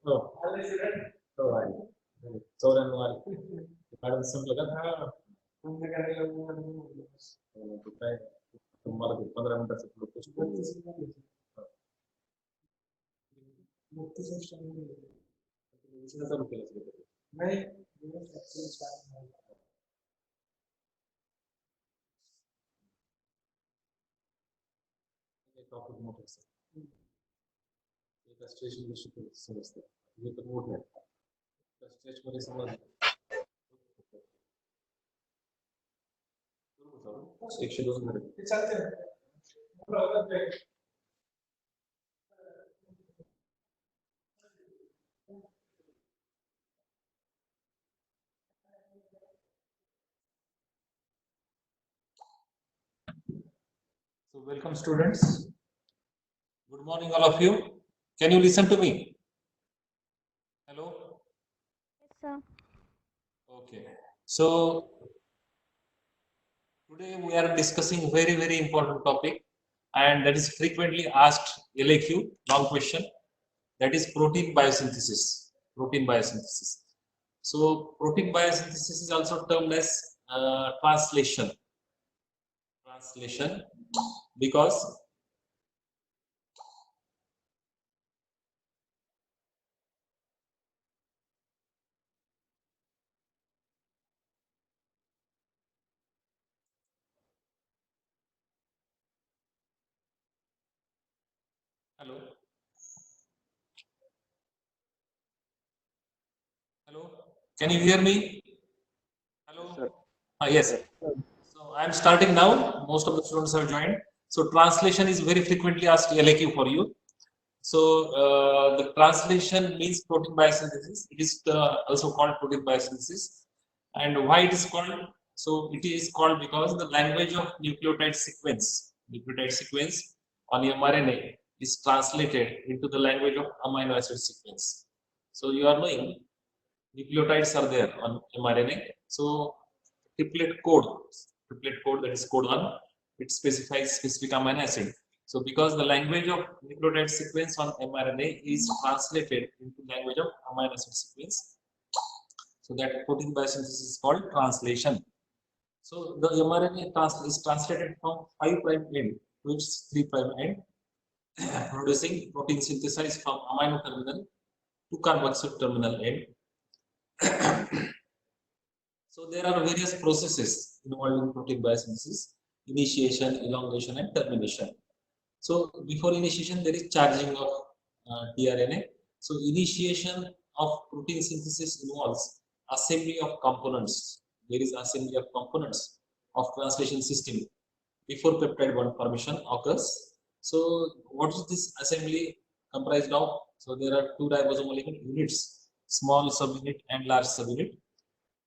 Oh, oh, I. So then, madam, simple kan? Kita kemarin 15 menit sebelum push. Sini satu kilo sebetulnya. Ini topik motor sih. Kita station di situ semesta. Ini termudah. Kita station di sana. Station di sana. So welcome students. Good morning all of you. Can you listen to me? Hello? Yes, sir. Okay. So today we are discussing very important topic, and that is frequently asked LAQ long question, that is protein biosynthesis. Protein biosynthesis. So protein biosynthesis is also termed as translation. Translation, because hello. Hello. Can you hear me? Hello. Yes. So I am starting now. Most of the students have joined. So translation is very frequently asked LAQ for you. So the translation means protein biosynthesis. It is also called protein biosynthesis. And why it is called? So it is called because the language of nucleotide sequence on mRNA is translated into the language of amino acid sequence. So you are knowing nucleotides are there on mRNA. So triplet code that is code 1, it specifies specific amino acid. So because the language of nucleotide sequence on mRNA is translated into language of amino acid sequence, so that protein biosynthesis is called translation. So the mRNA is translated from 5' end to its 3' end, producing protein synthesized from amino terminal to carboxyl terminal end. So there are various processes involved in protein biosynthesis: initiation, elongation, and termination. So before initiation, there is charging of tRNA. So initiation of protein synthesis involves assembly of components. There is assembly of components of translation system before peptide bond formation occurs. So what is this assembly comprised of? So there are two ribosomal units: small subunit and large subunit.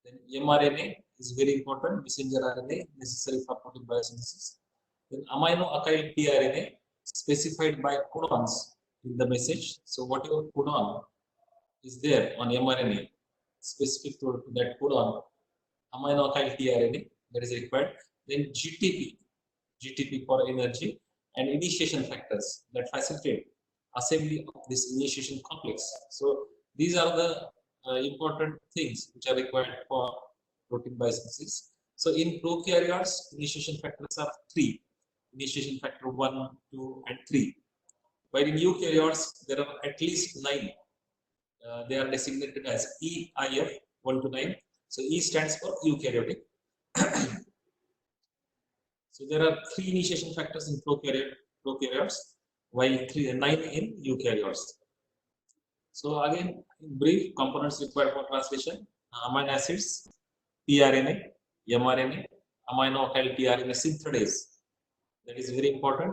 Then mRNA is very important, messenger RNA necessary for protein biosynthesis. Then amino-acyl tRNA specified by codons in the message. So whatever codon is there on mRNA specific to that codon, amino-acyl tRNA that is required. Then GTP for energy, and initiation factors that facilitate assembly of this initiation complex. So these are the important things which are required for protein biosynthesis. So in prokaryotes, initiation factors are 3. Initiation factor 1, 2, and 3. While in eukaryotes, there are at least 9. They are designated as EIF 1 to 9. So E stands for eukaryotic. So there are 3 initiation factors in prokaryotes, while 9 in eukaryotes. So again, in brief, components required for translation: amino acids, tRNA, mRNA, amino-acyl tRNA synthetase. That is very important.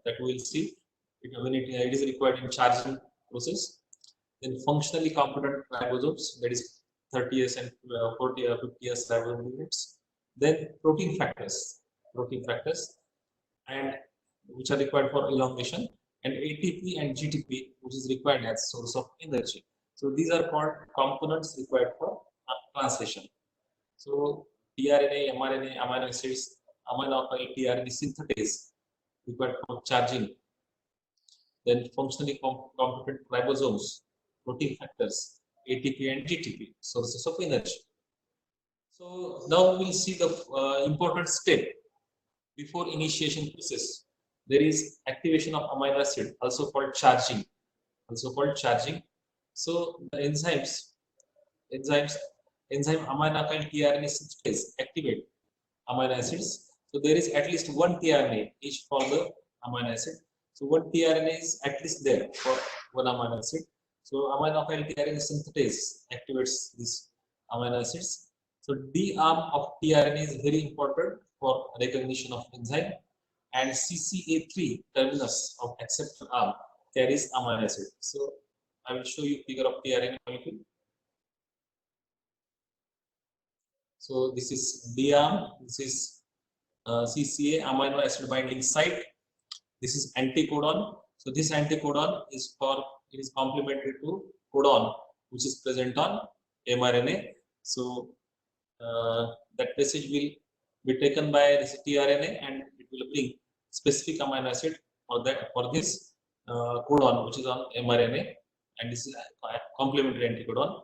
That we will see when it is required in charging process. Then functionally competent ribosomes, that is 30S and 40 or 50S ribosome units. Then protein factors, and which are required for elongation, and ATP and GTP, which is required as source of energy. So these are called components required for translation. So tRNA, mRNA, amino acids, amino-acyl tRNA synthetase required for charging. Then functionally competent ribosomes, protein factors ATP and GTP, sources of energy. So now we will see the important step before initiation process. There is activation of amino acid, also called charging. So the enzyme amino alkyl tRNA synthase activate amino acids. So there is at least one tRNA each for the amino acid. So one tRNA is at least there for one amino acid. So amino alkyl tRNA synthase activates these amino acids. So D arm of tRNA is very important for recognition of enzyme, and CCA3 terminus of acceptor arm carries amino acid. So I will show you figure of tRNA molecule. So this is D arm, this is CCA amino acid binding site. This is anticodon. So this anticodon is complementary to codon, which is present on mRNA. So that message will be taken by this tRNA, and it will bring specific amino acid for this codon, which is on mRNA, and this is a complementary anticodon.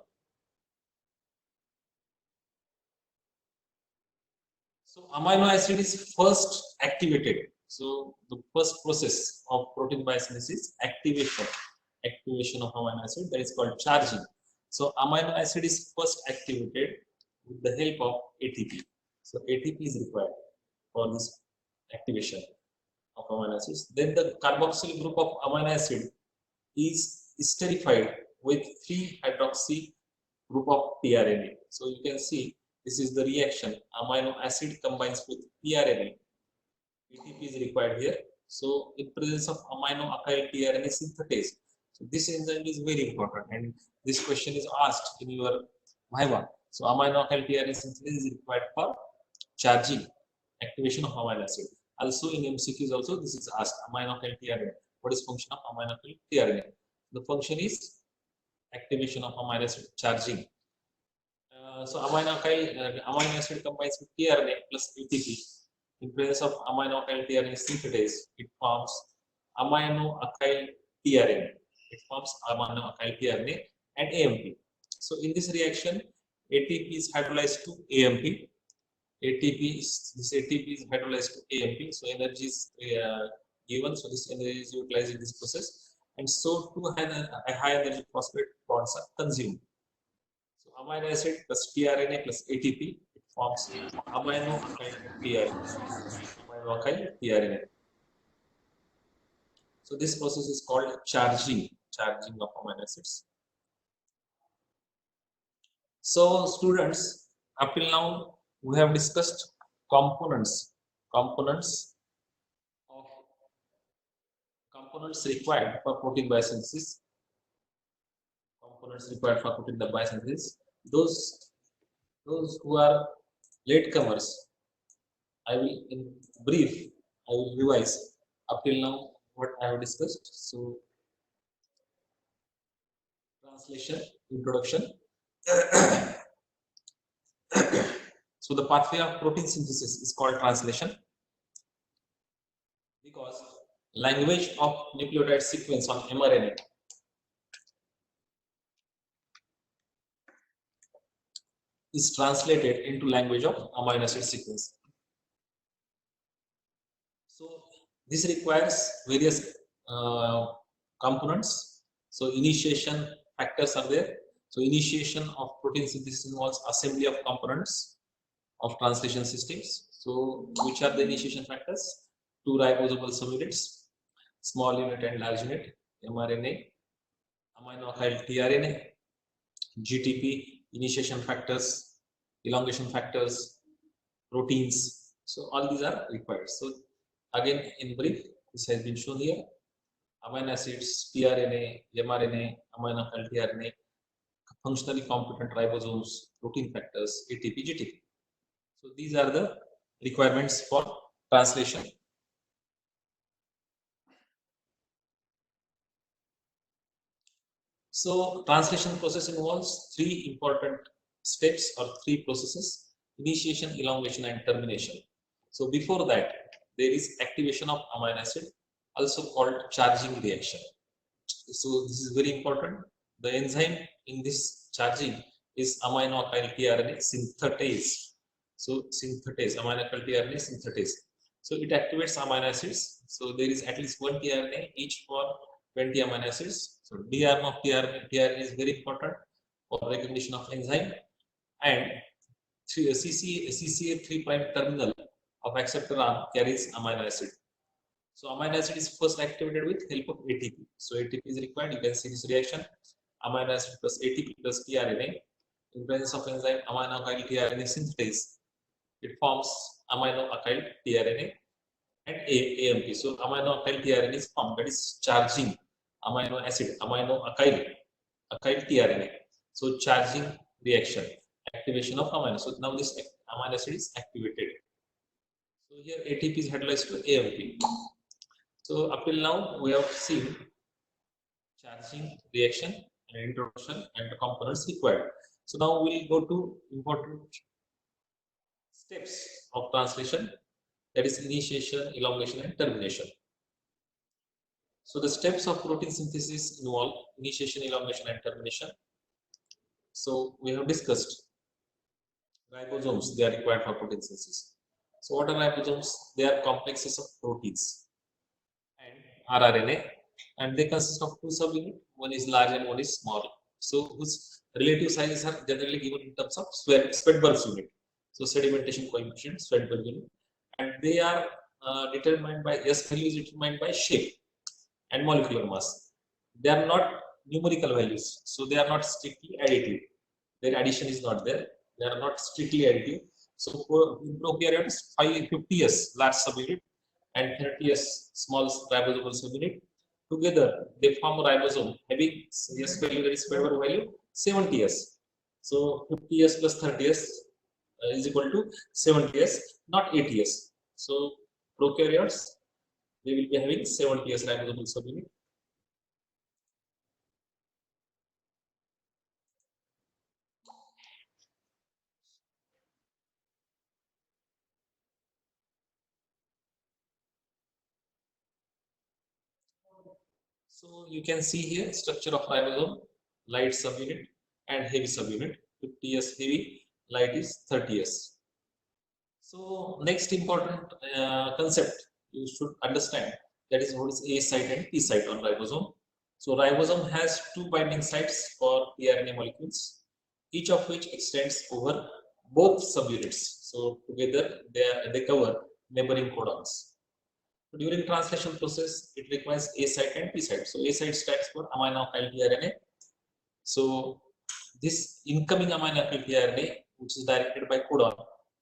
So amino acid is first activated. So the first process of protein biosynthesis is activation of amino acid, that is called charging. So amino acid is first activated with the help of ATP. So ATP is required for this activation of amino acids. Then the carboxyl group of amino acid is esterified with 3-hydroxy group of tRNA. So you can see this is the reaction. Amino acid combines with tRNA. ATP is required here. So in presence of amino alkyl tRNA synthetase. So this enzyme is very important, and this question is asked in your Viva. So amino alkyl tRNA synthase is required for charging, activation of amino acid. Also in MCQs also this is asked, amino alkyl tRNA. What is function of amino alkyl tRNA? The function is activation of amino acid, charging. So amino acid combines with tRNA plus ATP. In presence of amino alkyl tRNA synthetase, it forms amino alkyl tRNA. It forms amino alkyl tRNA and AMP. So in this reaction, ATP is hydrolyzed to AMP. This ATP is hydrolyzed to AMP. So energy is given. So this energy is utilized in this process, and so two high energy phosphate bonds are consumed. So amino acid plus tRNA plus ATP, it forms amino alkyl tRNA. So this process is called charging of amino acids. So students, up till now we have discussed components required for protein biosynthesis. Those who are latecomers, I will revise up till now what I have discussed. So translation, introduction. So the pathway of protein synthesis is called translation, because language of nucleotide sequence on mRNA is translated into language of amino acid sequence. So this requires various components. So initiation factors are there. So initiation of protein synthesis involves assembly of components of translation systems. So which are the initiation factors? 2 ribosomal subunits, small unit and large unit, mRNA, amino alkyl tRNA, GTP, initiation factors, elongation factors, proteins. So all these are required. So again, in brief, this has been shown here. Amino acids, tRNA, mRNA, amino alkyl tRNA, functionally competent ribosomes, protein factors, ATP, GTP. So these are the requirements for translation. So translation process involves 3 important steps or 3 processes: initiation, elongation, and termination. So before that, there is activation of amino acid, also called charging reaction. So this is very important. The enzyme in this charging is amino acyl tRNA synthetase. So synthetase, amino acyl tRNA synthetase. So it activates amino acids. So there is at least one tRNA each for 20 amino acids. So D arm of tRNA is very important for recognition of enzyme, and CCA 3' terminal of acceptor arm carries amino acid. So amino acid is first activated with help of ATP. So ATP is required. You can see this reaction: amino acid plus ATP plus tRNA. In presence of enzyme amino acyl tRNA synthetase, it forms amino acyl tRNA and AMP. So amino acyl tRNA is formed, that is charging amino acid, amino acyl tRNA. So charging reaction, activation of amino. So now this amino acid is activated. So here ATP is hydrolyzed to AMP. So up till now we have seen charging reaction and introduction and the components required. So now we'll go to important steps of translation, that is initiation, elongation and termination. So the steps of protein synthesis involve initiation, elongation and termination. So we have discussed ribosomes, they are required for protein synthesis. So what are ribosomes? They are complexes of proteins and rRNA, and they consist of two subunits. One is large and one is small. So whose relative sizes are generally given in terms of Swedberg's unit. So sedimentation coefficient, Swedberg unit, and they are determined by S value is determined by shape and molecular mass. They are not numerical values, so they are not strictly additive. Their addition is not there. They are not strictly additive. So for prokaryotes, 50s large subunit and 30s small ribosomal subunit. Together, they form a ribosome having S value, that is Swedberg value, 70s. So 50s plus 30s is equal to 70s, not 80s. So prokaryotes, they will be having 70s ribosomal subunit. So you can see here structure of ribosome: light subunit and heavy subunit. 50s heavy, light is 30s. So next important concept you should understand, that is what is A site and P site on ribosome. So ribosome has two binding sites for tRNA molecules, each of which extends over both subunits. So together they cover neighboring codons. During translation process, it requires A site and P site. So A site stands for amino acyl tRNA. So this incoming amino acyl tRNA, which is directed by codon,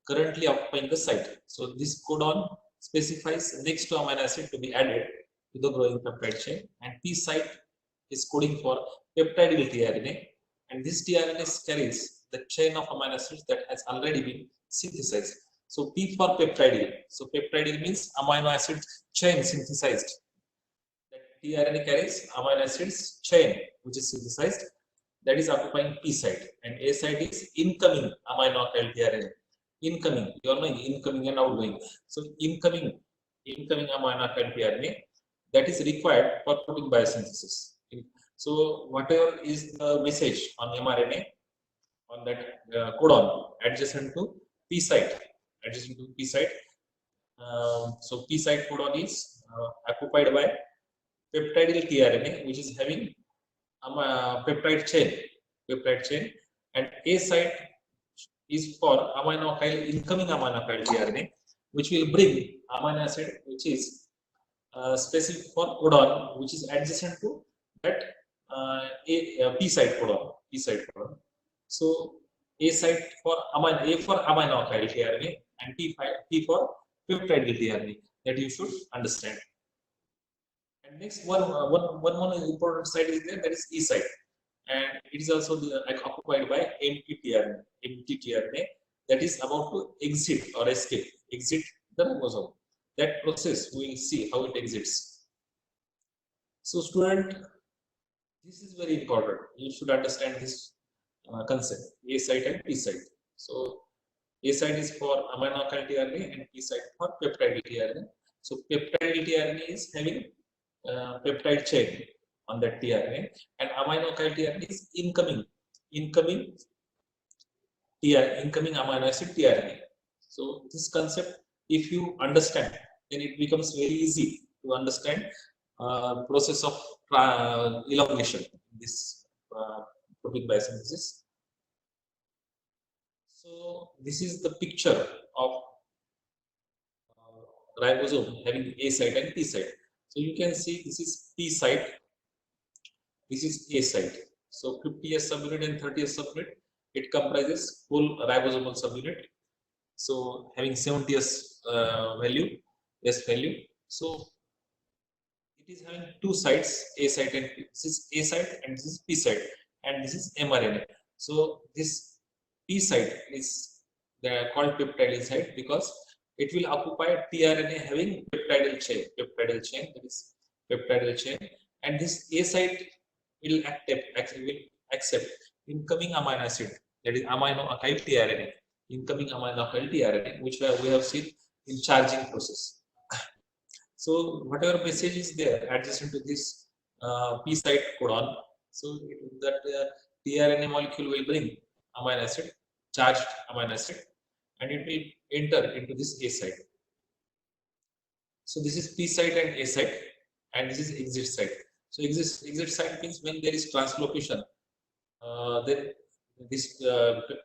currently occupying the site. So this codon specifies next to amino acid to be added to the growing peptide chain, and P site is coding for peptidyl tRNA, and this tRNA carries the chain of amino acids that has already been synthesized. So P for peptidyl. So peptidyl means amino acid chain synthesized. That tRNA carries amino acids chain which is synthesized, that is occupying P site, and A site is incoming amino acyl tRNA. Incoming, you are knowing incoming and outgoing. So incoming amino acyl tRNA that is required for protein biosynthesis. So whatever is the message on mRNA on that codon adjacent to P site, so P site codon is occupied by peptidyl tRNA, which is having peptide chain, and A site is for incoming amino acyl tRNA, which will bring amino acid which is specific for codon, which is adjacent to that P site codon. So A site for amino acyl tRNA and P for peptidyl tRNA, that you should understand. And next one more important site is there, that is E site, and it is also occupied by empty tRNA that is about to exit or escape the ribosome. That process we will see how it exits. So student, this is very important. You should understand this concept, A site and P site. So A site is for amino acyl tRNA and P site for peptidyl tRNA. So peptidyl tRNA is having peptide chain on that tRNA, and amino acyl tRNA is incoming amino acid tRNA. So this concept, if you understand, then it becomes very easy to understand process of elongation in this protein biosynthesis. So this is the picture of ribosome having A site and P site. So you can see this is P site, this is A site. So 50S subunit and 30S subunit, it comprises full ribosomal subunit. So having 70S value, S value. So it is having two sites, A site and P. This is A site and this is P site, and this is mRNA. So this P site is called peptidal site because it will occupy tRNA having peptidal chain, that is peptidal chain, and this A site will accept incoming amino acid, that is amino acyl tRNA, incoming amino acyl tRNA, which we have seen in charging process. So whatever message is there adjacent to this P site codon, so that tRNA molecule will bring amino acid, charged amino acid, and it will enter into this A site. So this is P site and A site, and this is exit site. So exit site means when there is translocation, then this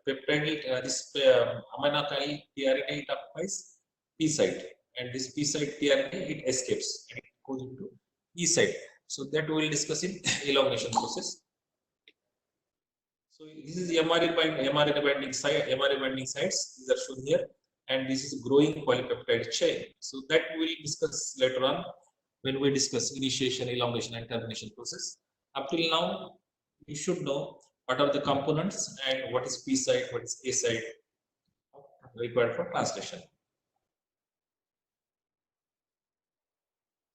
peptide, this amino acyl tRNA, it occupies P site, and this P site tRNA, it escapes and it goes into E site. So that we will discuss in elongation process. So this is mRNA binding sites. These are shown here, and this is growing polypeptide chain. So that we will discuss later on when we discuss initiation, elongation, and termination process. Up till now, you should know what are the components and what is P site, what is A site required for translation.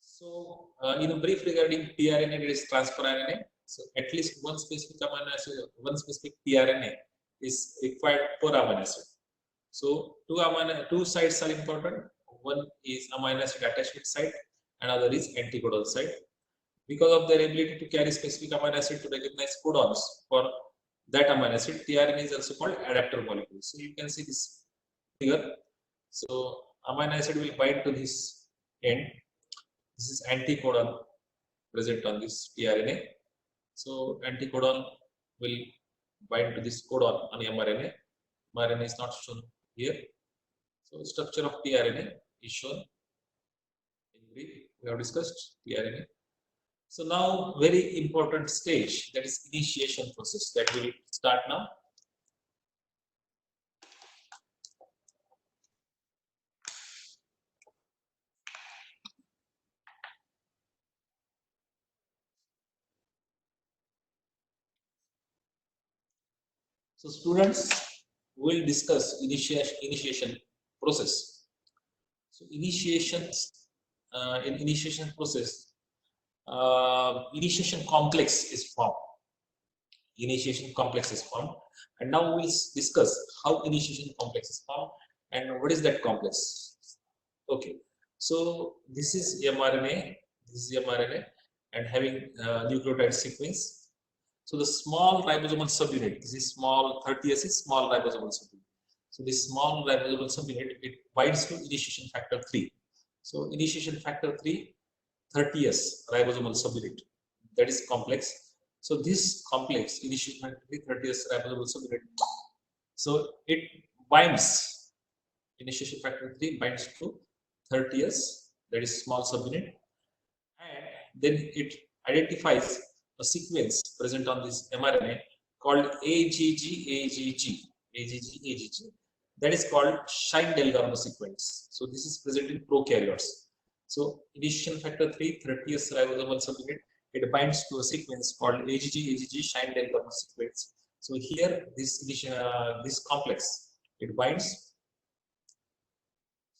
So in a brief regarding tRNA, it is transfer RNA. So at least one specific amino acid, one specific tRNA is required per amino acid. So two sites are important. One is amino acid attachment site, another is anticodon site. Because of their ability to carry specific amino acid to recognize codons for that amino acid, tRNA is also called adapter molecule. So you can see this figure. So amino acid will bind to this end. This is anticodon present on this tRNA. So anticodon will bind to this codon on mRNA. mRNA is not shown here. So structure of tRNA is shown in brief. We have discussed tRNA. So now very important stage, that is initiation process, that will start now. So students will discuss initiation process. So in initiation process, initiation complex is formed. And now we'll discuss how initiation complex is formed and what is that complex. Okay, so this is mRNA, and having nucleotide sequence. So the small ribosomal subunit, this is small 30S is small ribosomal subunit. So this small ribosomal subunit, it binds to initiation factor 3. So initiation factor 3, 30S ribosomal subunit, that is complex. So this complex, initiation factor 3, 30S ribosomal subunit, so it binds, initiation factor 3 binds to 30S, that is small subunit, and then it identifies a sequence present on this mRNA called AGG, that is called Shine-Delgarno sequence. So this is present in prokaryotes. So initiation factor 3, 30S ribosomal subunit, it binds to a sequence called AGG Shine-Delgarno sequence. So here this complex, it binds.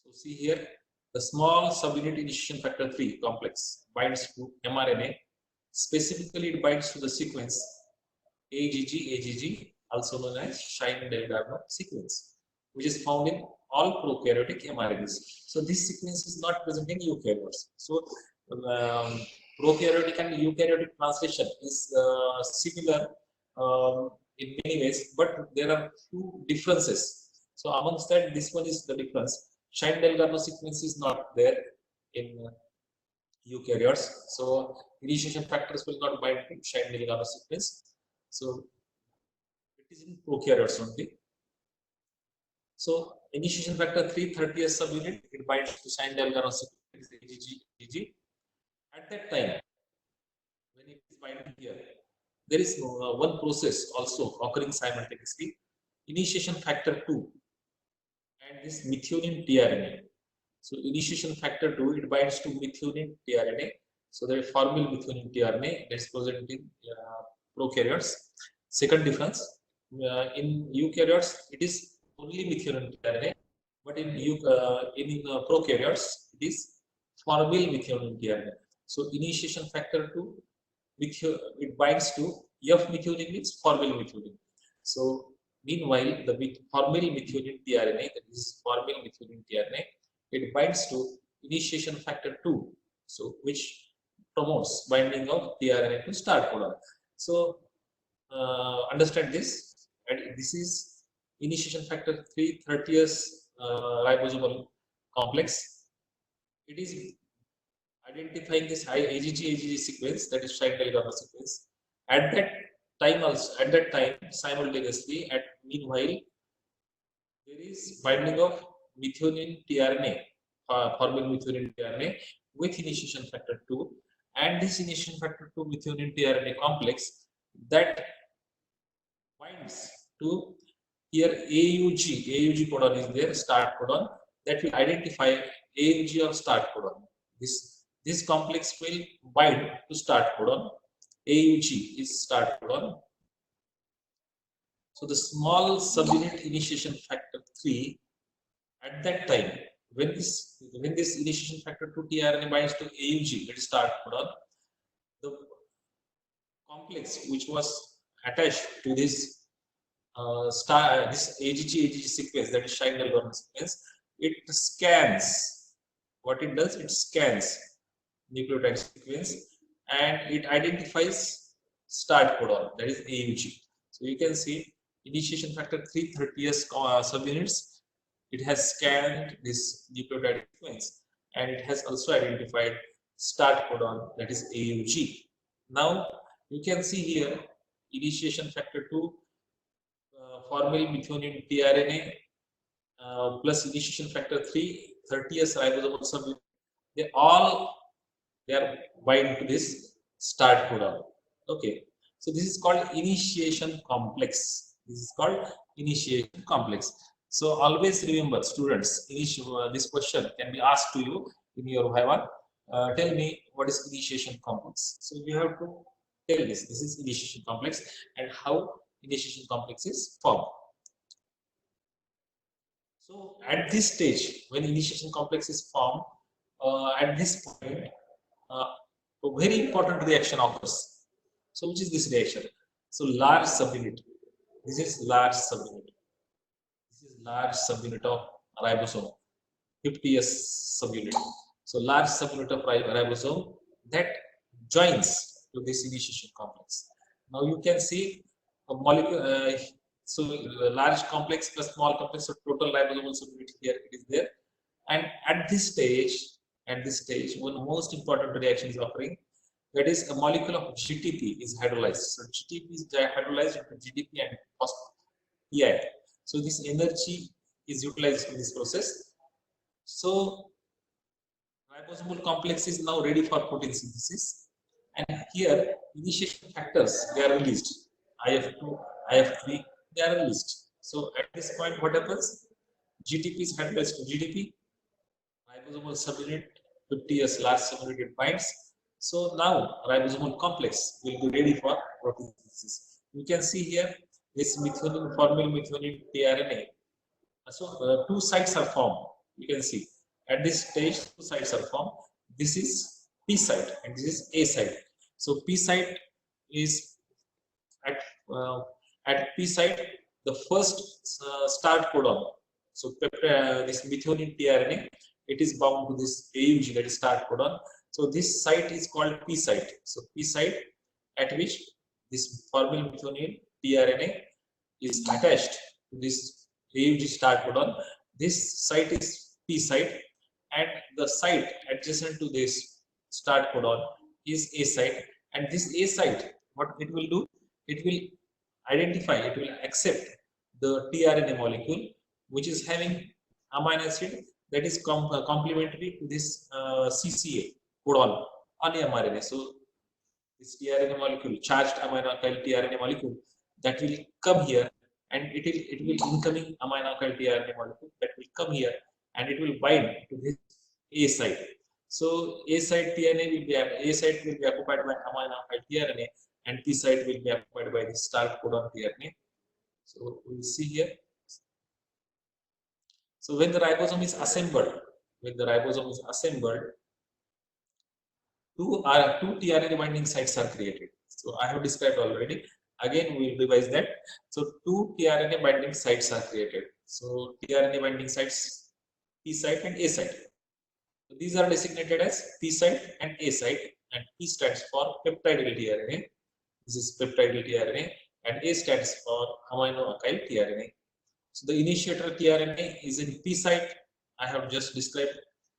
So see here, the small subunit initiation factor 3 complex binds to mRNA. Specifically, it binds to the sequence AGG, also known as Shine-Delgarno sequence, which is found in all prokaryotic mRNAs. So this sequence is not present in eukaryotes. So prokaryotic and eukaryotic translation is similar in many ways, but there are few differences. So amongst that, this one is the difference. Shine-Delgado sequence is not there in eukaryotes, so initiation factors will not bind to Shine-Delgado sequence. So it is in prokaryotes only. So initiation factor 3 30th subunit, it binds to Shine-Delgado sequence AGG. At that time, when it is binding here, there is one process also occurring simultaneously. Initiation factor 2 and this methionine tRNA. So initiation factor 2, it binds to methionine tRNA. So there is formyl methionine tRNA that is present in prokaryotes. Second difference, in eukaryotes, it is only methionine tRNA, but in prokaryotes, it is formyl methionine tRNA. So initiation factor 2, it binds to F methionine means formyl methionine. So meanwhile, the formyl methionine tRNA, that is formyl methionine tRNA, it binds to initiation factor 2, so which promotes binding of tRNA to start codon. So understand this, and this is initiation factor 3 30th ribosomal complex. It is identifying this AGG sequence, that is Shine-Delgado sequence. At that time simultaneously, meanwhile, there is binding of methionine tRNA, formyl methionine tRNA with initiation factor 2, and this initiation factor 2 methionine tRNA complex that binds to here AUG codon is there, start codon, that will identify AUG of start codon. This complex will bind to start codon. AUG is start codon. So the small subunit initiation factor 3, at that time, when this initiation factor 2 tRNA binds to AUG, that is start codon, the complex which was attached to this this AGG sequence, that is Shine-Delgado sequence, it scans. What it does, it scans nucleotide sequence and it identifies start codon, that is AUG. So you can see initiation factor 3 30th subunits, it has scanned this nucleotide sequence and it has also identified start codon, that is AUG. Now you can see here initiation factor 2 formyl methionine tRNA plus initiation factor 3 30th ribosomal subunit, they are bind to this start codon. Okay, so this is called initiation complex. This is called initiation complex. So always remember, students, this question can be asked to you in your Viva. Tell me what is initiation complex. So you have to tell this is initiation complex and how initiation complex is formed. So at this stage, when initiation complex is formed, at this point, a very important reaction occurs. So which is this reaction? So large subunit. This is large subunit. This is large subunit of ribosome, 50th subunit. So large subunit of ribosome that joins to this initiation complex. Now you can see a molecule. So large complex plus small complex, so total ribosomal subunit here it is there. And at this stage, one most important reaction is occurring. That is, a molecule of GTP is hydrolyzed. So GTP is hydrolyzed into GDP and PI. So this energy is utilized in this process. So ribosomal complex is now ready for protein synthesis. And here initiation factors, they are released. IF2, IF3, they are released. So at this point, what happens? GTP is hydrolyzed to GDP. Ribosomal subunit 50s large subunit it binds. So now ribosomal complex will be ready for protein synthesis. You can see here this methionine, formyl methionine tRNA. So two sites are formed. You can see at this stage two sites are formed. This is P site and this is A site. So P site is at P site the first start codon. So this methionine tRNA, it is bound to this AUG, that is start codon. So this site is called P site. So P site at which this formyl methionine tRNA is attached to this AUG start codon. This site is P site, and the site adjacent to this start codon is A site. And this A site, what it will do? It will identify, it will accept the tRNA molecule which is having amino acid that is complementary to this CCA codon on mRNA. So this tRNA molecule, charged amino alkyl tRNA molecule, that will come here, and it will incoming amino alkyl tRNA molecule that will come here, and it will bind to this A site. So A site tRNA will be occupied by amino alkyl tRNA, and P site will be occupied by the start codon tRNA. So we will see here. So when the ribosome is assembled, two tRNA binding sites are created. So I have described already. Again, we will revise that. So two tRNA binding sites are created. So tRNA binding sites, P site and A site. So these are designated as P site and A site, and P stands for peptidyl tRNA. This is peptidyl tRNA, and A stands for amino alkyl tRNA. So the initiator tRNA is in P site. I have just described.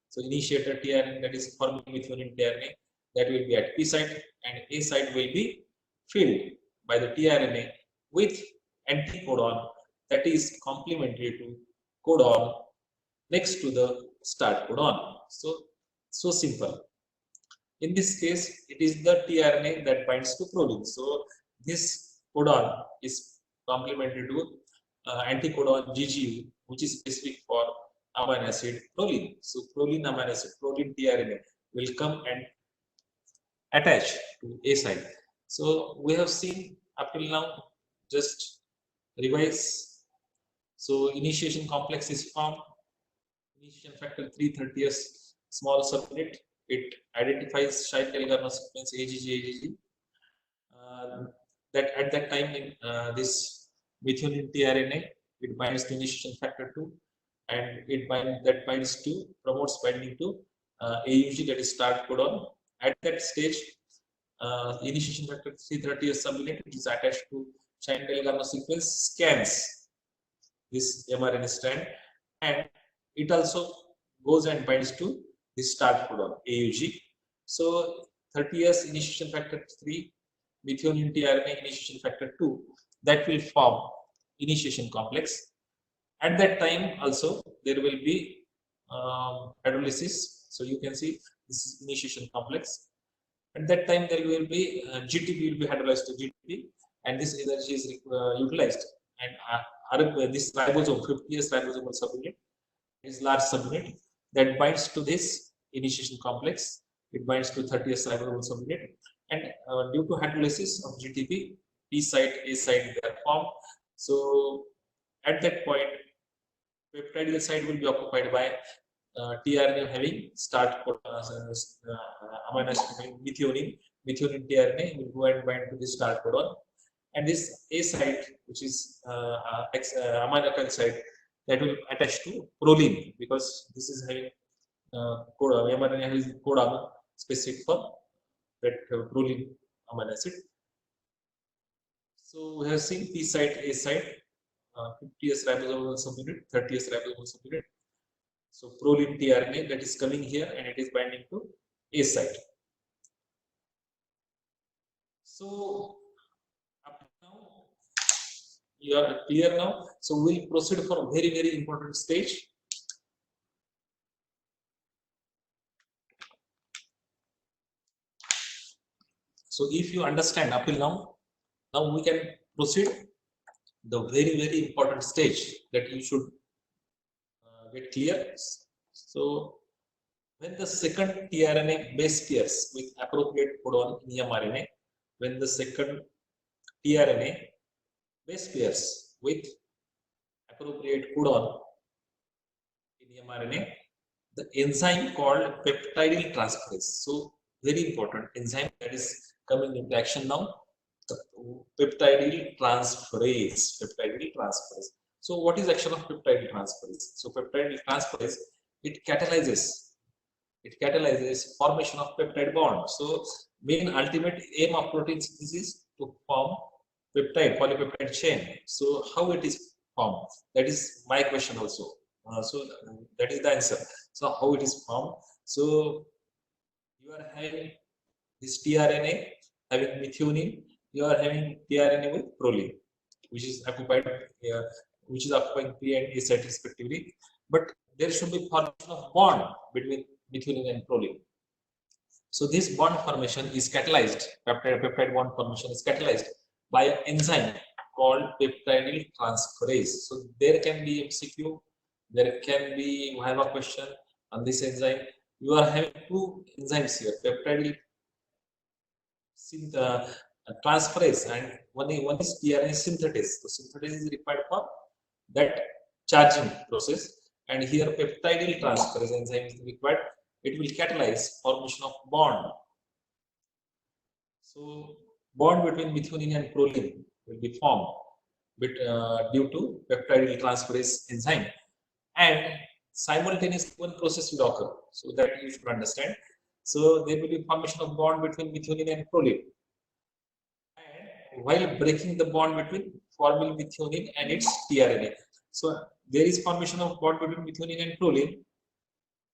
So initiator tRNA, that is formyl methionine tRNA, that will be at P site, and A site will be filled by the tRNA with anticodon that is complementary to codon next to the start codon. So simple. In this case, it is the tRNA that binds to proline. So this codon is complementary to anticodon GGU, which is specific for amino acid proline. So proline amino acid, proline tRNA will come and attach to A site. So we have seen up till now, just revise. So initiation complex is formed. Initiation factor 330S small subunit. It identifies Shine-Dalgarno sequence AGG. That at that time in this methionine tRNA, it binds to initiation factor 2, and binds to promotes binding to AUG, that is start codon. At that stage, initiation factor 330S subunit, it is attached to Shine-Dalgarno sequence, scans this mRNA strand, and it also goes and binds to the start codon AUG. So 30S initiation factor 3, methionine tRNA initiation factor 2, that will form initiation complex. At that time also there will be hydrolysis. So you can see this is initiation complex. At that time there will be GTP will be hydrolyzed to GTP, and this energy is utilized, and this ribosome, 50S ribosomal subunit, is large subunit that binds to this initiation complex. It binds to 30S ribosomal subunit, and due to hydrolysis of GTP, P site, A site, they are formed. So at that point, peptidyl site will be occupied by tRNA having start amino acid methionine tRNA will go and bind to the start codon, and this A site, which is amino alkyl site, that will attach to proline, because this is having mRNA has codon specific for that proline amino acid. So we have seen P site, A site, 50S ribosomal subunit, 30S ribosomal subunit. So proline tRNA that is coming here, and it is binding to A site. So up to now you are clear now. So we'll proceed for a very, very important stage. So if you understand up till now we can proceed the very, very important stage that you should get clear. So when the second tRNA base pairs with appropriate codon in mRNA, when the second tRNA base pairs with appropriate codon in mRNA, the enzyme called peptidyl transferase. So very important enzyme that is coming into action now, the peptidyl transferase. So what is action of peptidyl transferase? So peptidyl transferase, it catalyzes it catalyzes formation of peptide bond. So main ultimate aim of protein synthesis is to form peptide, polypeptide chain. So how it is formed? That is my question also. So that is the answer. So how it is formed? So you are having this tRNA having methionine, you are having tRNA with proline, which is occupied, which is occupying P and A site respectively. But there should be formation of bond between methionine and proline. So this bond formation is catalyzed, peptide bond formation is catalyzed by an enzyme called peptidyl transferase. So there can be MCQ, there can be, you have a question on this enzyme. You are having two enzymes here, peptidyl transferase, and one is tRNA synthetase. So synthetase is required for that charging process, and here peptidyl transferase enzyme is required. It will catalyze formation of bond. So bond between methionine and proline will be formed due to peptidyl transferase enzyme, and simultaneously one process will occur. So that you should understand. So there will be formation of bond between methionine and proline. And while breaking the bond between formyl methionine and its tRNA. So there is formation of bond between methionine and proline,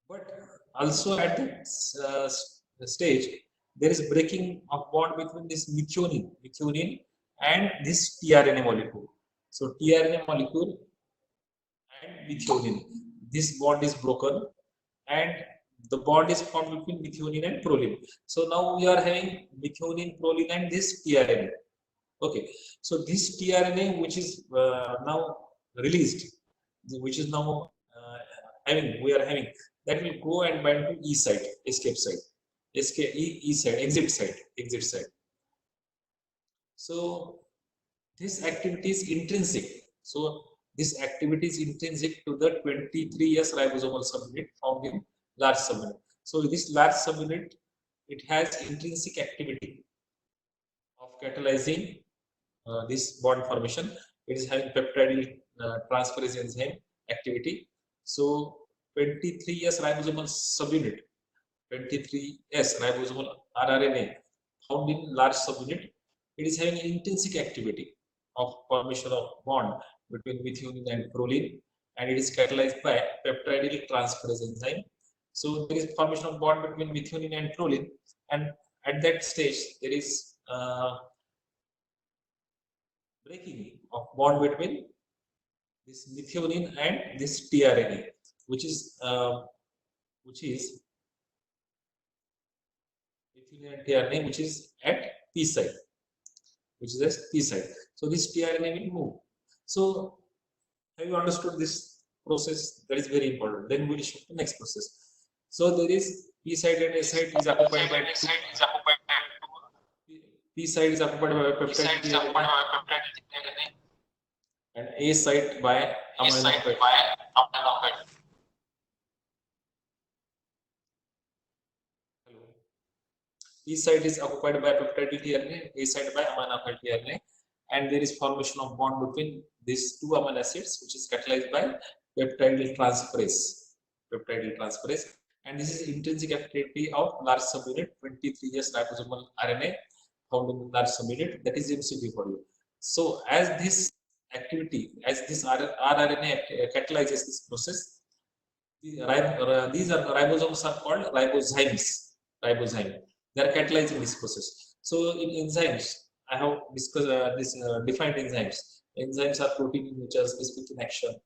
but also at the stage there is breaking of bond between this methionine and this tRNA molecule. So tRNA molecule and methionine, this bond is broken, and the bond is formed between methionine and proline. So now we are having methionine, proline, and this tRNA. Okay, so this tRNA, which is now released, which is now we are having, that will go and bind to E site, escape site, E site, exit site. So this activity is intrinsic. So this activity is intrinsic to the 23S ribosomal subunit found in large subunit. So this large subunit, it has intrinsic activity of catalyzing this bond formation. It is having peptidyl transferase enzyme activity. So 23S ribosomal subunit, 23S ribosomal rRNA found in large subunit, it is having intrinsic activity of formation of bond between methionine and proline, and it is catalyzed by peptidyl transferase enzyme. So there is formation of bond between methionine and proline, and at that stage there is breaking of bond between this methionine and this tRNA, which is methionine and tRNA, which is at P site, So this tRNA will move. So have you understood this process? That is very important. Then we will shift to next process. So there is P site and A site is occupied by P site is occupied by peptide tRNA, and A site by amino acid. P site is occupied by peptide tRNA, A site by amino acid tRNA, and there is formation of bond between these two amino acids, which is catalyzed by peptidyl transferase. And this is intrinsic activity of large subunit 23S ribosomal RNA found in large subunit. That is MCQ for you. So as this activity, as this rRNA catalyzes this process, these ribosomes are called ribozymes. They are catalyzing this process. So in enzymes, I have discussed defined enzymes. Enzymes are protein in nature, specific in action,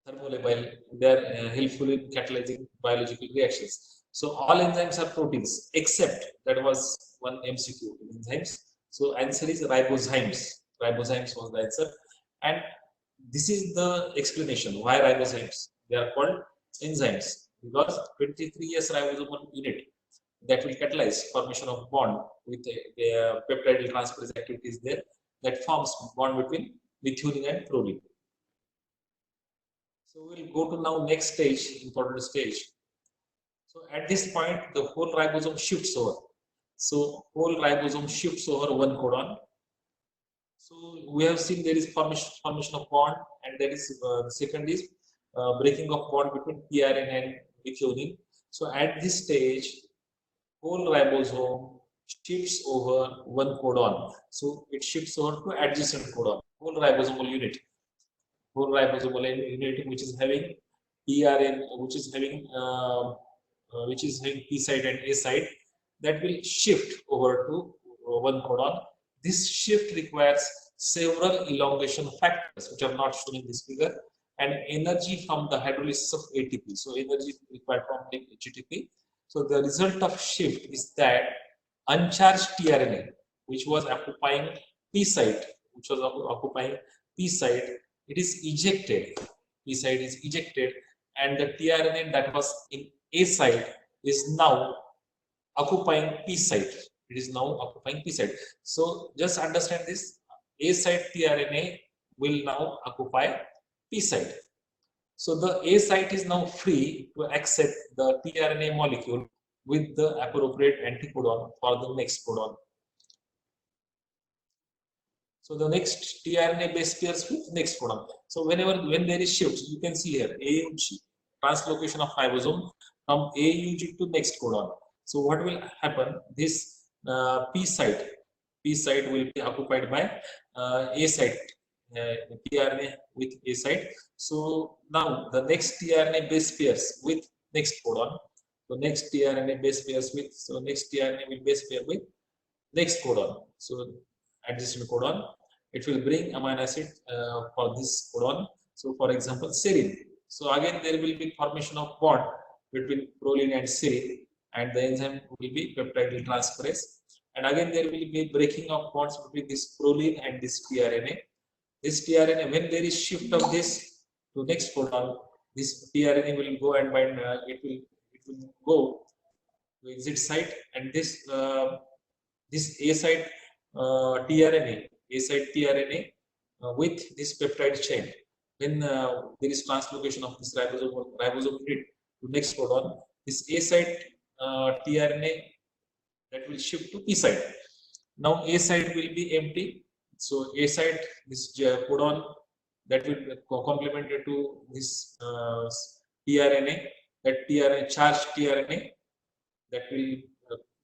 thermolabile. They are helpful in catalyzing biological reactions. So all enzymes are proteins, except that was one MCQ in enzymes. So answer is ribozymes. Ribozymes was the answer, and this is the explanation why ribozymes. They are called enzymes because 23S ribosomal unit that will catalyze formation of bond with the peptide transferase activities there that forms bond between methionine and proline. So we'll go to now next stage, important stage. So at this point, the whole ribosome shifts over. So whole ribosome shifts over one codon. So we have seen there is formation of bond, and there is second is breaking of bond between tRNA and methionine. So at this stage, whole ribosome shifts over one codon. So it shifts over to adjacent codon, whole ribosomal unit. Whole ribosomal unit which is having TRN, which is having P site and A site, that will shift over to one codon. This shift requires several elongation factors which are not shown in this figure, and energy from the hydrolysis of ATP. So energy required from HTP. So the result of shift is that uncharged tRNA, which was occupying P site, it is ejected. P site is ejected, and the tRNA that was in A site is now occupying P site. It is now occupying P site. So just understand this: A site tRNA will now occupy P site. So the A site is now free to accept the tRNA molecule with the appropriate anticodon for the next codon. So the next tRNA base pairs with next codon. So when there is shift, you can see here AUG, translocation of ribosome from AUG to next codon. So what will happen? This P site will be occupied by A site, tRNA with A site. So now the next tRNA base pairs with next codon. So next tRNA base pairs with, so next tRNA will base pair with next codon. So adjacent codon, it will bring amino acid for this codon. So for example, serine. So again there will be formation of bond between proline and serine, and the enzyme will be peptide transferase. And again there will be breaking of bonds between this proline and this tRNA. This tRNA, when there is shift of this to next codon, this tRNA will go and bind. It will go to exit site, and this A site tRNA, with this peptide chain. When there is translocation of this ribosome unit to next codon, this A site tRNA that will shift to P site. Now A site will be empty. So A site, this codon that will be complemented to this tRNA, that tRNA, charged tRNA, that will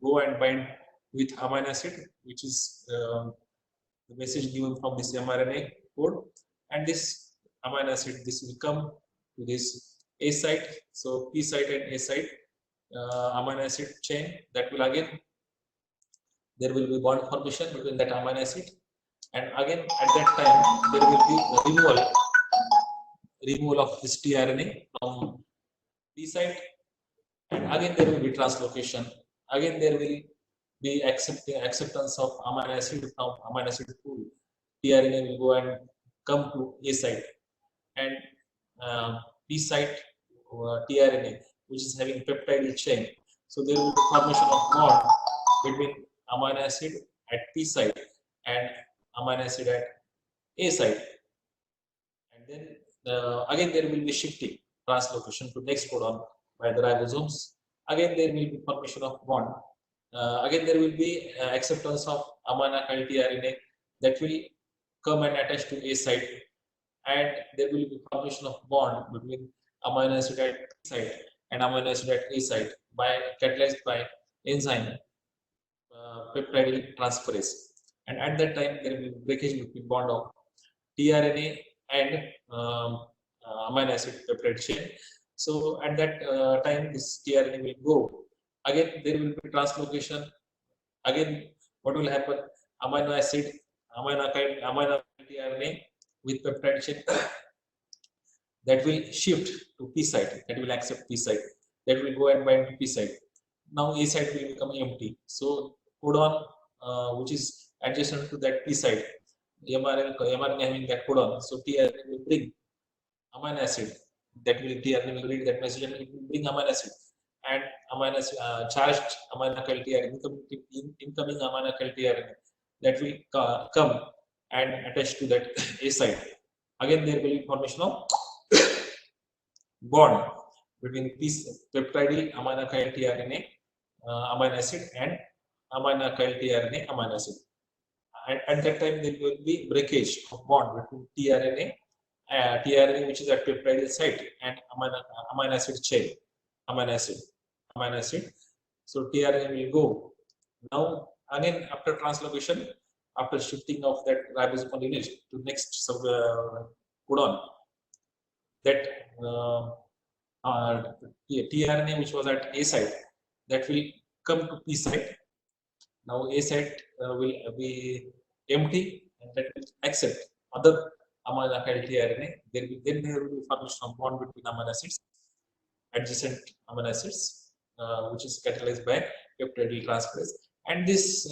go and bind with amino acid, which is the message given from this mRNA code, and this amino acid, this will come to this A site. So P site and A site amino acid chain, that will again, there will be bond formation between that amino acid, and again at that time there will be removal of this tRNA from P site, and again there will be translocation. Again there will be acceptance of amino acid from amino acid pool. tRNA will go and come to A site, and P site tRNA, which is having peptide chain. So there will be formation of bond between amino acid at P site and amino acid at A site, and then again there will be shifting, translocation to next codon by the ribosomes. Again there will be formation of bond. Again there will be acceptance of amino-acyl tRNA that will come and attach to A site, and there will be formation of bond between amino acid at P site and amino acid at A site by catalyzed by enzyme peptide transferase. And at that time there will be breakage between bond of tRNA and amino acid peptide chain. So at that time this tRNA will go. Again there will be translocation. Again what will happen? Amino tRNA with peptide chain that will shift to P site, that will accept P site, that will go and bind to P site. Now A site will become empty. So codon which is adjacent to that P site, mRNA having that codon, so tRNA will bring amino acid, that will tRNA will read that message and it will bring amino acid, and amino acid, charged amino-acyl tRNA, incoming amino-acyl tRNA, that will come and attach to that A site. Again there will be formation of bond between peptide amino-acyl tRNA amino acid and amino-acyl tRNA amino acid. And at that time there will be breakage of bond between tRNA which is at peptide site and amino acid chain, amino acid. amino acid. So tRNA will go. Now again after translocation, after shifting of that ribosomal unit to next codon, that tRNA which was at A site, that will come to P site. Now A site will be empty and that will accept other amino acid tRNA. Then there will be formation of bond between amino acids, adjacent amino acids, which is catalyzed by peptidyl transferase, and this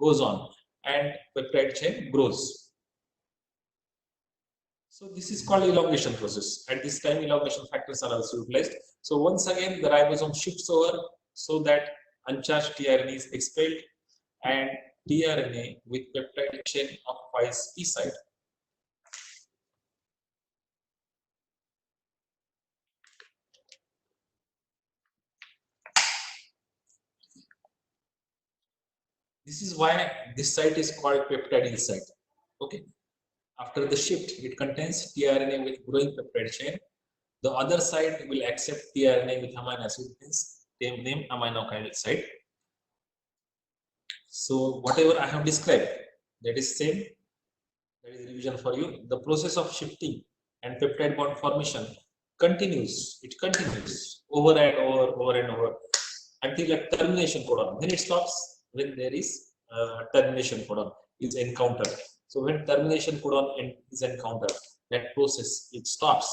goes on, and peptide chain grows. So this is called elongation process. At this time, elongation factors are also utilized. So once again, the ribosome shifts over so that uncharged tRNA is expelled, and tRNA with peptide chain occupies P site. This is why this site is called peptidyl site. Okay. After the shift, it contains tRNA with growing peptide chain. The other side will accept tRNA with amino acid, hence name aminochiral site. So whatever I have described, that is same. That is revision for you. The process of shifting and peptide bond formation continues. It continues over and over until a termination codon. When it stops, when there is termination codon is encountered. So when termination codon is encountered, that process it stops.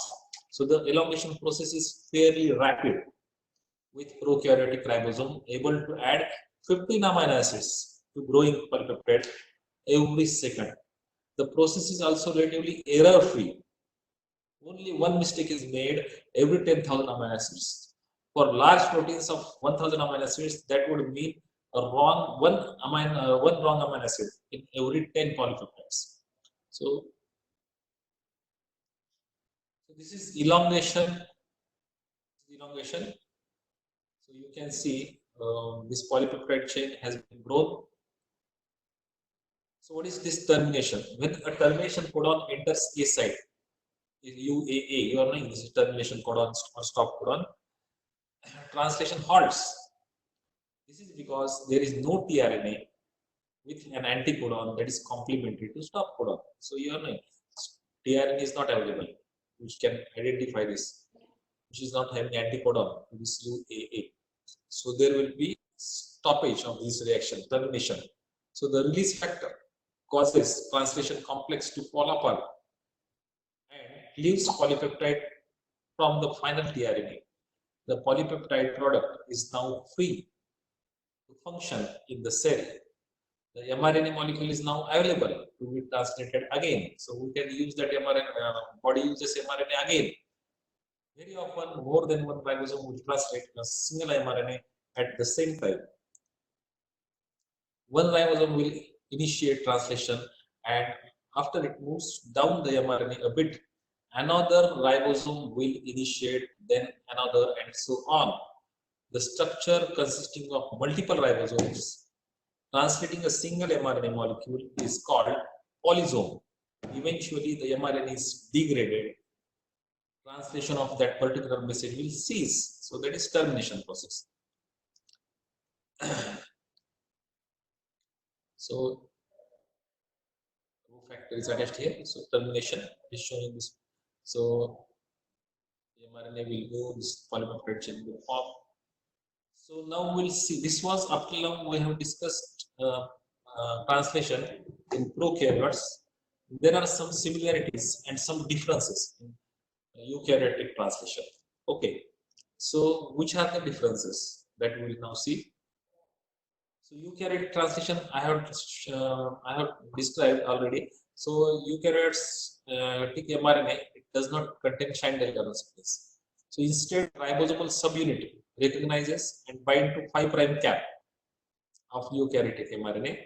So the elongation process is fairly rapid, with prokaryotic ribosome able to add 15 amino acids to growing polypeptide every second. The process is also relatively error-free. Only one mistake is made every 10,000 amino acids. For large proteins of 1,000 amino acids, that would mean one wrong amino acid in every 10 polypeptides. So this is elongation. So you can see this polypeptide chain has been grown. So what is this termination? When a termination codon enters A site, UAA, you are knowing this is termination codon or stop codon, translation halts. This is because there is no tRNA with an anticodon that is complementary to stop codon. So you are knowing tRNA is not available, which can identify this, which is not having anticodon to this UAA. So there will be stoppage of this reaction, termination. So the release factor causes translation complex to fall apart and leaves polypeptide from the final tRNA. The polypeptide product is now free to function in the cell. The mRNA molecule is now available to be translated again. So we can use that mRNA, body uses mRNA again. Very often, more than one ribosome will translate a single mRNA at the same time. One ribosome will initiate translation, and after it moves down the mRNA a bit, another ribosome will initiate, then another, and so on. The structure consisting of multiple ribosomes translating a single mRNA molecule is called polysome. Eventually, the mRNA is degraded. Translation of that particular message will cease. So that is termination process. So factor is attached here. So termination is shown in this. So the mRNA will go, this polypeptide chain will form. So now we'll see. This was up till now we have discussed translation in prokaryotes. There are some similarities and some differences in eukaryotic translation. Okay. So which are the differences that we will now see? So eukaryotic translation I have described already. So eukaryotes mRNA, it does not contain Scheindelger sequence. So instead, ribosomal subunit recognizes and bind to 5' cap of eukaryotic mRNA.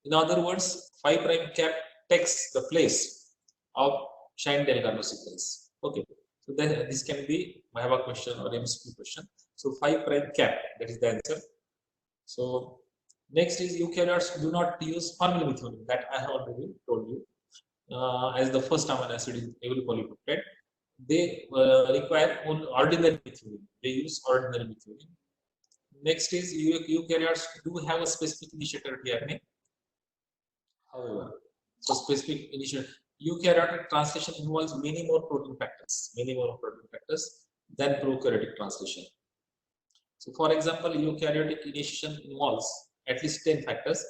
In other words, 5' cap takes the place of Scheindelger sequence. Okay. So then this can be I have a question or MCQ question. So 5' cap, that is the answer. So next is eukaryotes do not use farnesylmethionine, that I have already told you. As the first amino acid in every polypeptide, they require only ordinary methionine. they use ordinary methionine. Next is eukaryotes do have a specific initiator tRNA. However, so specific initiator eukaryotic translation involves many more protein factors than prokaryotic translation. So, for example, eukaryotic initiation involves at least 10 factors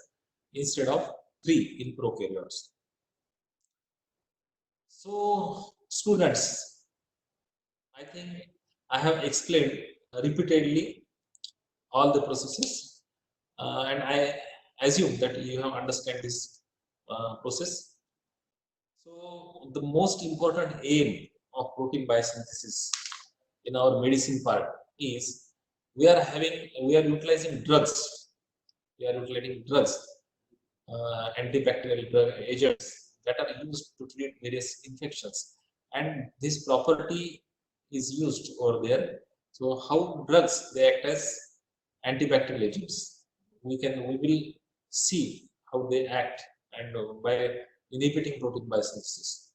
instead of 3 in prokaryotes. So, students, I think I have explained repeatedly all the processes, and I assume that you have understand this process. So, the most important aim of protein biosynthesis in our medicine part is we are utilizing drugs. We are utilizing drugs, antibacterial drug agents that are used to treat various infections, and this property is used over there. So, how drugs they act as antibacterial agents? We will see how they act, and by inhibiting protein biosynthesis.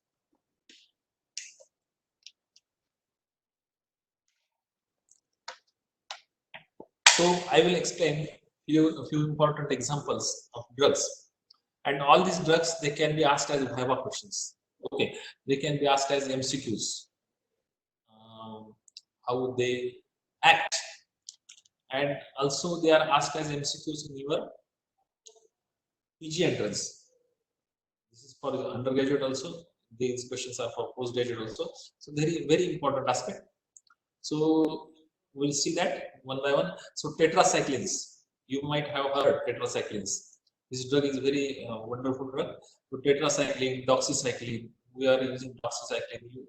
So I will explain a few important examples of drugs, and all these drugs they can be asked as Viva questions. Okay, they can be asked as MCQs. How they act, and also they are asked as MCQs in your PG entrance. This is for the undergraduate also. These questions are for postgraduate also. So very important aspect. So we'll see that one by one. So tetracyclines, you might have heard tetracyclines. This drug is very wonderful drug. So tetracycline, doxycycline, we are using doxycycline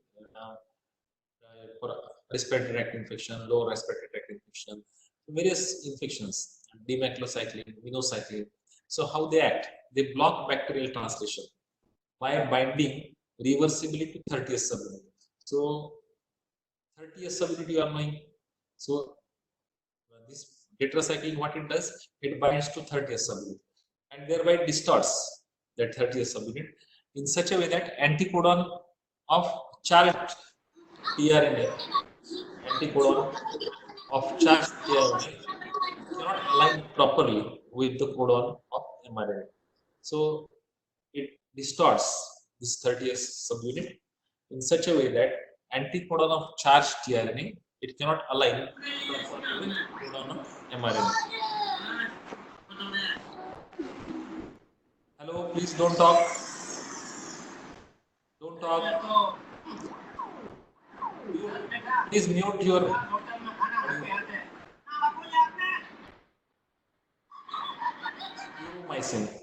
for respiratory tract infection, lower respiratory tract infection, various infections, demaclocycline, minocycline. So how they act? They block bacterial translation by binding reversibly to 30th subunit. So 30th subunit you are knowing. So this tetracycline, what it does, it binds to 30th subunit and thereby distorts that 30th subunit in such a way that anticodon of charged tRNA, anticodon of charged tRNA cannot align properly with the codon of mRNA. So it distorts this 30th subunit in such a way that anticodon of charged tRNA it cannot align properly with codon of mRNA. Hello, please don't talk. Don't talk. Please mute your.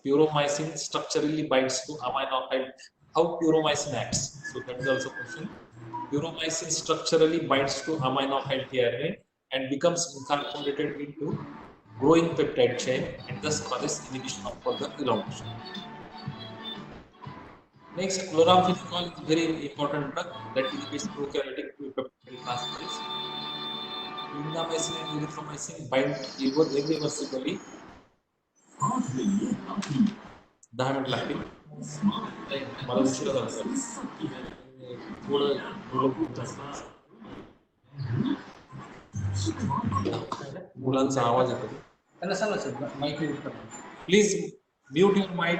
Puromycin structurally binds to amino acid. How puromycin acts? So that is also a question. Puromycin structurally binds to amino acid tRNA and becomes incorporated into growing peptide chain and thus causes inhibition of further elongation. Next, chloramphenicol is a very important drug that inhibits prokaryotic peptide transferase. Clindamycin and erythromycin bind irreversibly. 10 minute लागतील मला उशिरा झाला मुलांचा आवाज येतो त्यांना सांगा sir mic mute करा please mute your mic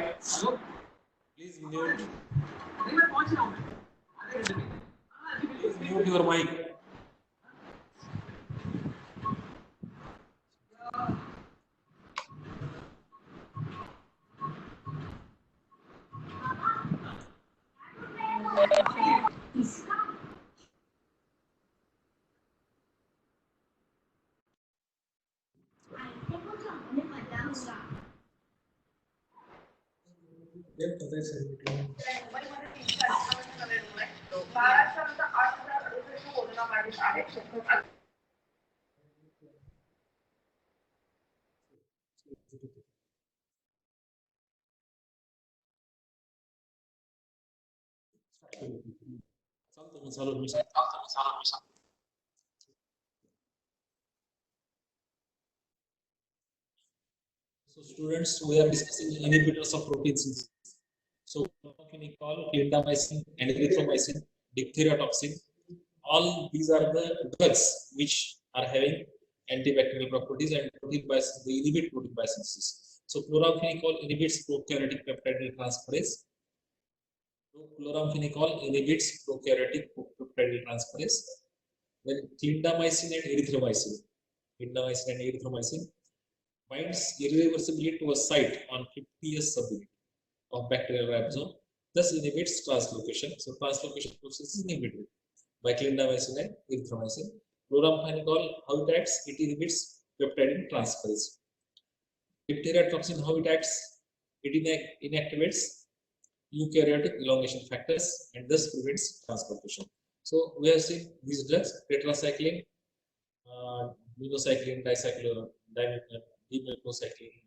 please mute mute your mic So students, we are discussing inhibitors of protein synthesis. So chloramphenicol, clindamycin, and erythromycin, diphtheria toxin, all these are the drugs which are having antibacterial properties, and protein biosynthesis, they inhibit protein biosynthesis. So chloramphenicol inhibits prokaryotic peptide transferase. Chloramphenicol inhibits prokaryotic peptide transferase. Then clindamycin and erythromycin binds irreversibly to a site on 50S subunit of bacterial ribosome, thus inhibits translocation. So translocation process is inhibited by clindamycin and erythromycin. Chloramphenicol, how it acts? It inhibits peptide transferase. Diphtheria toxin, how it acts? It inactivates eukaryotic elongation factors and thus prevents translocation. So we have seen these drugs: tetracycline, minocycline, dimethylcycline,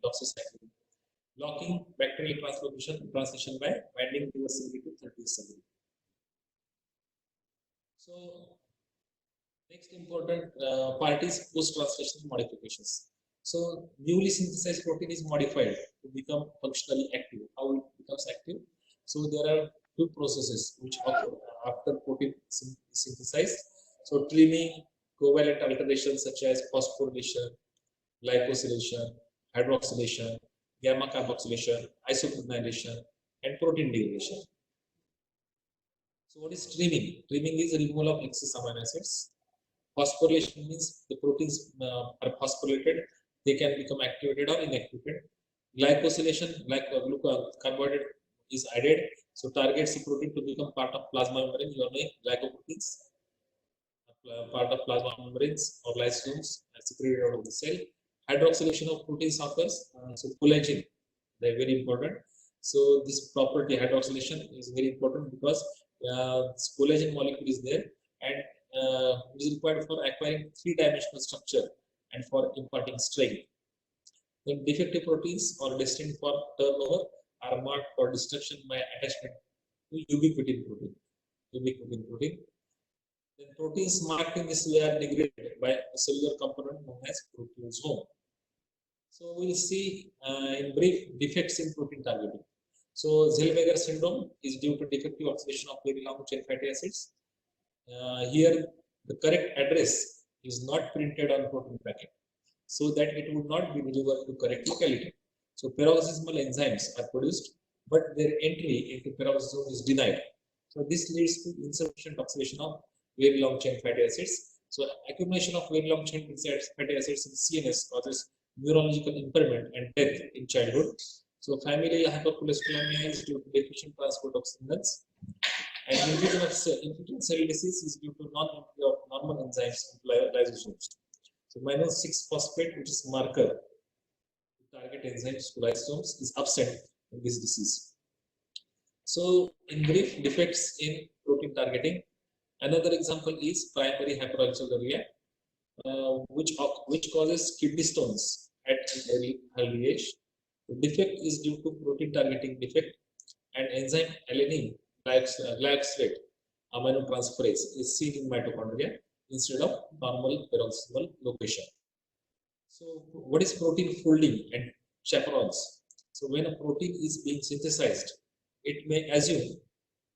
doxycycline, blocking bacterial translation by binding reversibly to 30th subunit. So next important part is post-translational modifications. So newly synthesized protein is modified to become functionally active. How it becomes active? So there are two processes which occur after protein is synthesized. So trimming, covalent alterations such as phosphorylation, glycosylation, hydroxylation, gamma carboxylation, isoprene, and protein degradation. So what is trimming? Trimming is removal of excess amino acids. Phosphorylation means the proteins are phosphorylated, they can become activated or inactivated. Glycosylation, like carbohydrate is added, so targets the protein to become part of plasma membrane. You are knowing glycoproteins, part of plasma membranes or lysosomes are secreted out of the cell. Hydroxylation of proteins occurs, so collagen, they are very important. So this property, hydroxylation, is very important because this collagen molecule is there, and it is required for acquiring three-dimensional structure and for imparting strength. Then defective proteins or destined for turnover are marked for destruction by attachment to ubiquitin protein. Then proteins marked in this way are degraded by a cellular component known as proteasome. So we'll see in brief defects in protein targeting. So Zellweger syndrome is due to defective oxidation of very long chain fatty acids. Here the correct address is not printed on protein packet, so that it would not be delivered to correct locality. So peroxisomal enzymes are produced, but their entry into peroxisome is denied. So this leads to insufficient oxidation of very long chain fatty acids. So accumulation of very long chain fatty acids in CNS causes neurological impairment and death in childhood. So familial hypercholesterolemia is due to deficient transport of signals. And infantile cell disease is due to non-entry of normal enzymes into lysosomes. So mannose 6-phosphate, which is marker to target enzymes to lysosomes, is absent in this disease. So in brief, defects in protein targeting. Another example is primary hyperaldosteronia, which causes kidney stones at an early age. The defect is due to protein targeting defect, and enzyme alanine glycosylate aminotransferase is seen in mitochondria instead of normal peroxisomal location. So what is protein folding and chaperones? So when a protein is being synthesized, it may assume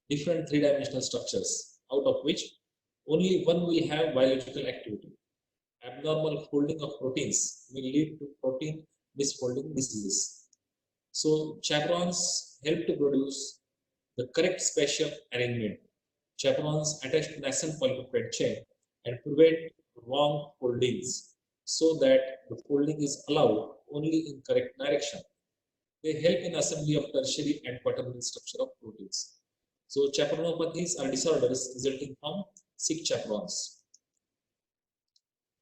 different three-dimensional structures, out of which only one will have biological activity. Abnormal folding of proteins will lead to protein misfolding diseases. So chaperones help to produce the correct spatial arrangement. Chaperones attach to nascent polypeptide chain and prevent wrong foldings, so that the folding is allowed only in correct direction. They help in assembly of tertiary and quaternary structure of proteins. So chaperonopathies are disorders resulting from sick chaperones.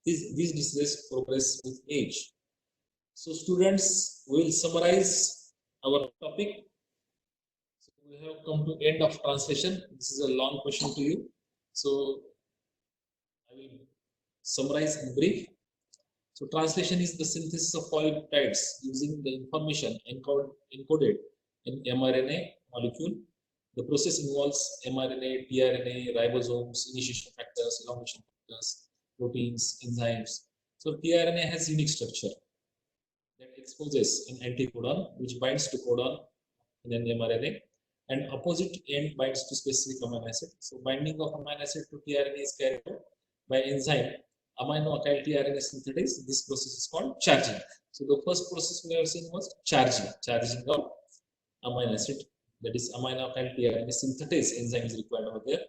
These diseases progress with age. So students, we will summarize our topic. So we have come to end of translation. This is a long question to you. So I will summarize in brief. So translation is the synthesis of polypeptides using the information encoded in mRNA molecule. The process involves mRNA, tRNA, ribosomes, initiation factors, elongation factors, proteins, enzymes. So tRNA has unique structure that exposes an anticodon which binds to codon in an mRNA, and opposite end binds to specific amino acid. So binding of amino acid to tRNA is carried out by enzyme amino-acyl tRNA synthesis. This process is called charging. So the first process we have seen was charging of amino acid. That is amino-acyl tRNA synthetase enzyme is required over there.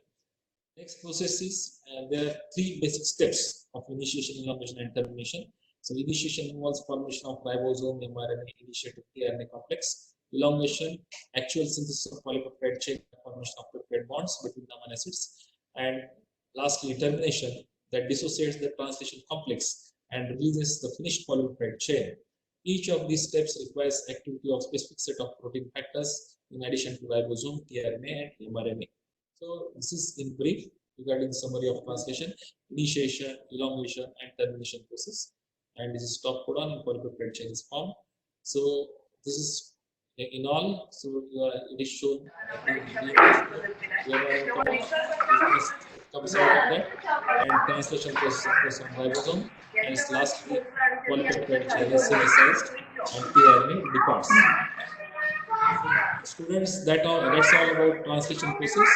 Next process is there are three basic steps of initiation, elongation, and termination. So initiation involves formation of ribosome, mRNA, initiative tRNA complex. Elongation, actual synthesis of polypeptide chain, formation of peptide bonds between amino acids. And lastly, termination, that dissociates the translation complex and releases the finished polypeptide chain. Each of these steps requires activity of specific set of protein factors in addition to ribosome, tRNA, and mRNA. So this is in brief regarding the summary of translation, initiation, elongation, and termination process. And this is top codon and polypeptide chain is formed. So this is in all. So it is shown comes out of that, and translation process of ribosome, and lastly polypeptide chain is synthesized and tRNA departs. Students, that's all about translation process.